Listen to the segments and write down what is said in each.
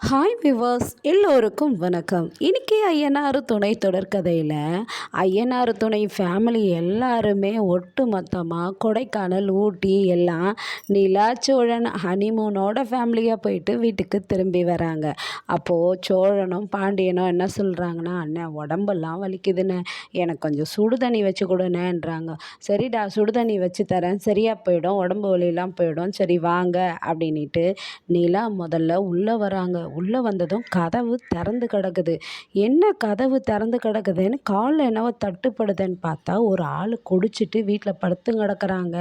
Hi viewers எல்லோருக்கும் வணக்கம். இன்றைக்கி ஐயனார் துணை தொடர்கதையில் ஐயனார் துணை ஃபேமிலி எல்லாருமே ஒட்டு மொத்தமாக கொடைக்கானல், ஊட்டி எல்லாம் நிலாச்சோழன் ஹனிமூனோட ஃபேமிலியாக போயிட்டு வீட்டுக்கு திரும்பி வராங்க. அப்போது சோழனும் பாண்டியனும் என்ன சொல்கிறாங்கன்னா, அண்ணன் உடம்பெல்லாம் வலிக்குதுண்ணே, எனக்கு கொஞ்சம் சுடு தண்ணி வச்சு கொடுண்ணேன்றாங்க. சரிடா, சுடு தண்ணி வச்சு தரேன், சரியாக போயிடும், உடம்பு வலியெல்லாம் போயிடும், சரி வாங்க அப்படின்ட்டு நிலா முதல்ல உள்ளே வராங்க. உள்ளே வந்ததும் கதவு திறந்து கிடக்குது. என்ன கதவு திறந்து கிடக்குதுன்னு காலில் என்னவோ தட்டுப்படுதுன்னு பார்த்தா ஒரு ஆள் குடிச்சிட்டு வீட்டில் படுத்து கிடக்குறாங்க.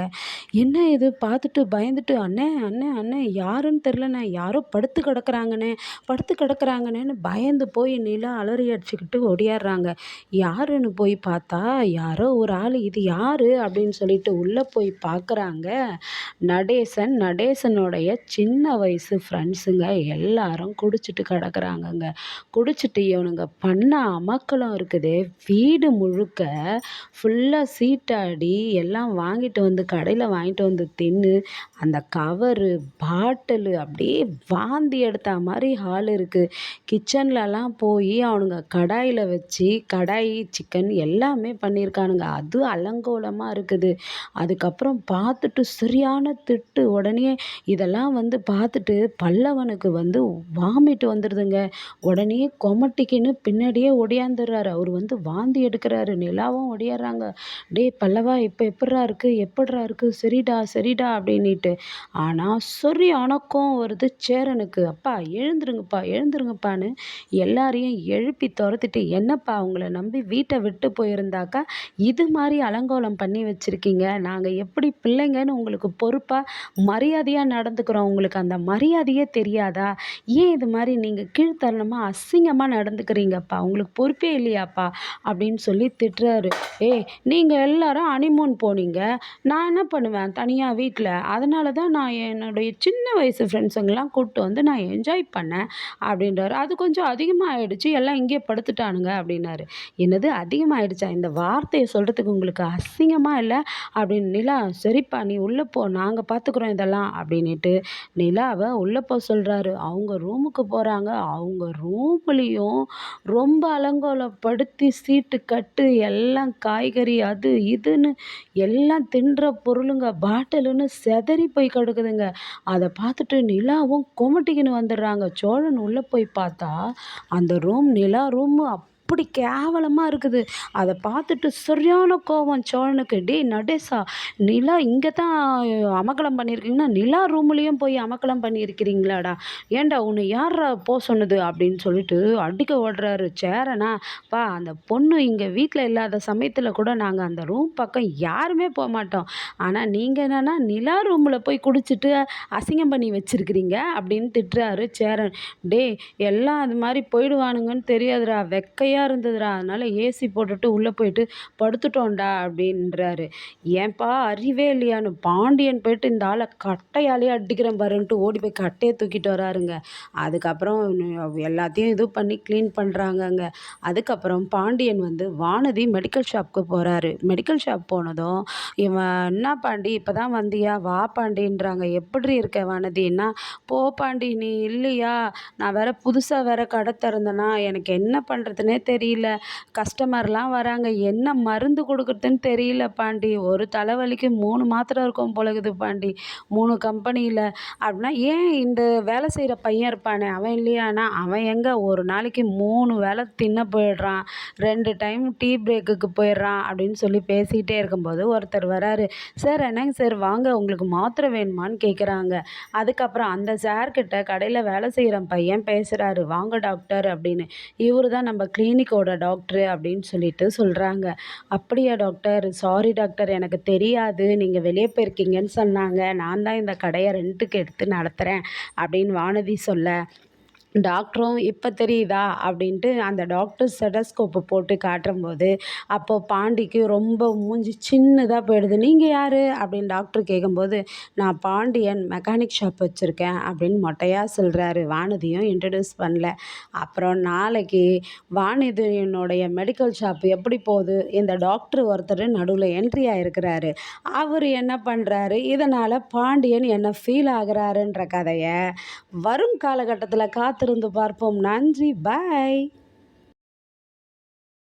என்ன இது பார்த்துட்டு பயந்துட்டு, அண்ணே அண்ணே அண்ணே யாருன்னு தெரிலண்ணே, யாரோ படுத்து கிடக்குறாங்கன்னு பயந்து போய் நிலா அலறி அடிச்சுக்கிட்டு ஓடியாடுறாங்க. யாருன்னு போய் பார்த்தா யாரோ ஒரு ஆள். இது யாரு அப்படின்னு சொல்லிட்டு உள்ளே போய் பார்க்குறாங்க. நடேசனுடைய சின்ன வயசு ஃப்ரெண்ட்ஸுங்க எல்லாரும் குடிச்சிட்டு கிடக்குறாங்கங்க. குடிச்சிட்டு இவனுங்க பண்ண அமக்கலம் இருக்குது. வீடு முழுக்க ஃபுல்லாக சீட்டாடி எல்லாம் வாங்கிட்டு வந்து கடையில் வாங்கிட்டு வந்து தின்னு அந்த கவரு பாட்டிலு அப்படியே வாந்தி எடுத்த மாதிரி ஹால் இருக்குது. கிச்சன்லலாம் போய் அவனுங்க கடாயில் வச்சு கடாய் சிக்கன் எல்லாமே பண்ணியிருக்கானுங்க. அது அலங்கோலமாக இருக்குது. அதுக்கப்புறம் பார்த்துட்டு சரியான திட்டு. உடனே இதெல்லாம் வந்து பார்த்துட்டு பல்லவனுக்கு வந்து வாமிட்டு வந்துடுதுங்க. உடனே கொமட்டிக்கின்னு பின்னாடியே ஒடியாந்துடுறாரு. அவர் வந்து வாந்தி எடுக்கிறாரு. நிலாவும் ஒடியாடுறாங்க. டே பல்லவா, இப்போ எப்படிரா இருக்கு, சரிடா சரிடா அப்படின்ட்டு. ஆனால் சரியான கோவம் வருது சேரனுக்கு. அப்பா எழுந்துருங்கப்பான்னு எல்லாரையும் எழுப்பி துரத்திட்டு, என்னப்பா உங்களை நம்பி வீட்டை விட்டு போயிருந்தாக்கா இது மாதிரி அலங்கோலம் பண்ணி வச்சுருக்கீங்க, நாங்கள் எப்படி பிள்ளைங்கன்னு உங்களுக்கு பொறுப்பாக மரியாதையாக நடந்துக்கிறோம், உங்களுக்கு அந்த மரியாதையே தெரியாதா, ஏன் இது மாதிரி நீங்கள் கீழ்த்தரமாக அசிங்கமாக நடந்துக்கிறீங்கப்பா, உங்களுக்கு பொறுப்பே இல்லையாப்பா அப்படின்னு சொல்லி திட்டுறாரு. நீங்கள் எல்லாரும் ஹனிமூன் போனீங்க, நான் என்ன பண்ணுவேன் தனியாக வீட்டில், அதனால தான் நான் என்னுடைய சின்ன வயசு ஃப்ரெண்ட்ஸுங்கெல்லாம் கூப்பிட்டு வந்து நான் என்ஜாய் பண்ணேன் அப்படின்றாரு. அது கொஞ்சம் அதிகமாகிடுச்சு, எல்லாம் இங்கேயே படுத்துட்டானுங்க அப்படின்னாரு. என்னது அதிகமாகிடுச்சா, இந்த வார்த்தையை சொல்கிறதுக்கு உங்களுக்கு அசிங்கமாக இல்லை அப்படின்னு. நிலா, சரிப்பா நீ உள்ளே போ, நாங்கள் பார்த்துக்குறோம் இதெல்லாம் அப்படின்ட்டு நிலாவை உள்ளே போக சொல்கிறாரு. அவங்க ரூமுக்கு போகிறாங்க. அவங்க ரூம்லேயும் ரொம்ப அலங்கோலப்படுத்தி சீட்டு கட்டு எல்லாம் காய்கறி அது இதுன்னு எல்லாம் தின்ற பொருளுங்க பாட்டிலுன்னு செதறி போய் கிடக்குதுங்க. அதை பார்த்துட்டு நிலாவும் கொமட்டிக்கின்னு வந்துடுறாங்க. சோழன் உள்ளே போய் பார்த்தா அந்த ரூம் நிலா ரூம் அப்படி கேவலமாக இருக்குது. அதை பார்த்துட்டு சரியான கோவம் சோழனுக்கு. டேய் நடேசா, நிலா இங்கே தான் அமக்கலம் பண்ணியிருக்கீங்கன்னா நிலா ரூம்லேயும் போய் அமக்கலம் பண்ணியிருக்கிறீங்களாடா, ஏன்டா உன்னை யாரா சொன்னது அப்படின்னு சொல்லிட்டு அடிக்க ஓடுறாரு. சேரனா, அந்த பொண்ணு இங்கே வீட்டில் இல்லாத சமயத்தில் கூட நாங்கள் அந்த ரூம் பக்கம் யாருமே போக மாட்டோம், ஆனால் நீங்கள் என்னன்னா நிலா ரூமில் போய் குடிச்சிட்டு அசிங்கம் பண்ணி வச்சிருக்கிறீங்க அப்படின்னு திட்டுறாரு சேரன். டே எல்லாம் அது மாதிரி போயிடுவானுங்கன்னு தெரியாதுடா, வெக்கையாக இருந்ததுடா, அதனால் ஏசி போட்டுட்டு உள்ளே போயிட்டு படுத்துட்டோம்டா அப்படின்றாரு. ஏன்பா அறிவே இல்லையான்னு பாண்டியன் போயிட்டு இந்த ஆளை கட்டையாலேயே அடிக்கிறேன் பாருன்ட்டு ஓடி போய் கட்டையை தூக்கிட்டு வராருங்க. அதுக்கப்புறம் எல்லாத்தையும் இது பண்ணி க்ளீன் பண்ணுறாங்கங்க. அதுக்கப்புறம் பாண்டியன் வந்து வானதி மெடிக்கல் ஷாப்புக்கு போகிறாரு. மெடிக்கல் ஷாப் போனதும் இவன், என்ன பாண்டி இப்போ தான் வந்தியா, வா பாண்டின்றாங்க. எப்படி இருக்க வானதின்னா, போ பாண்டி நீ இல்லையா, நான் வேற புதுசாக வேற கடை திறந்தேன்னா எனக்கு என்ன பண்ணுறதுனே தெரியல, கஸ்டமர்லாம் வராங்க, என்ன மருந்து கொடுக்குறதுன்னு தெரியல பாண்டி, ஒரு தலைவலிக்கு 3 மாத்திரை இருக்கும் போலகுது பாண்டி 3 கம்பெனியில் அப்படின்னா. ஏன் இந்த வேலை செய்கிற பையன் இருப்பானே அவன் இல்லையானா, அவன் எங்கே ஒரு நாளைக்கு 3 வேலை தின்ன போயிடுறான், 2 டைம் டீ பிரேக்குக்கு போயிடுறான் அப்படின்னு சொல்லி பேசிக்கிட்டே இருக்கும்போது ஒருத்தர் வராரு. சார் என்னங்க சார் வாங்க, உங்களுக்கு மாத்திரை வேணுமான்னு கேட்குறாங்க. அதுக்கப்புறம் அந்த சார்கிட்ட கடையில் வேலை செய்கிற பையன் பேசுகிறாரு, வாங்க டாக்டர் அப்படின்னு. இவர் தான் நம்ம கிளினிக்கோட டாக்டரு அப்படின்னு சொல்லிட்டு சொல்கிறாங்க. அப்படியா டாக்டர், சாரி டாக்டர் எனக்கு தெரியாது, நீங்கள் வெளியே போயிருக்கீங்கன்னு சொன்னாங்க, நான் தான் இந்த கடையை ரெண்ட்டுக்கு எடுத்து நடத்துகிறேன் அப்படின்னு வானதி சொல்ல, டாக்டரும் இப்போ தெரியுதா அப்படின்ட்டு அந்த டாக்டர் ஸ்டெதஸ்கோப்பு போட்டு காட்டும்போது அப்போது பாண்டிக்கு ரொம்ப மூஞ்சி சின்னதாக போயிடுது. நீங்கள் யார் அப்படின்னு டாக்டர் கேட்கும்போது, நான் பாண்டியன் மெக்கானிக் ஷாப் வச்சுருக்கேன் அப்படின்னு மொட்டையாக சொல்கிறாரு. வானதியும் இன்ட்ரடியூஸ் பண்ணல. அப்புறம் நாளைக்கு வானதியினுடைய மெடிக்கல் ஷாப் எப்படி போகுது, இந்த டாக்டர் ஒருத்தர் நடுவில் என்ட்ரி ஆகிருக்கிறாரு, அவர் என்ன பண்ணுறாரு, இதனால் பாண்டியன் என்ன ஃபீல் ஆகிறாருன்ற கதையை வரும் காலகட்டத்தில் காத்திருந்து பார்ப்போம். நன்றி. பாய்.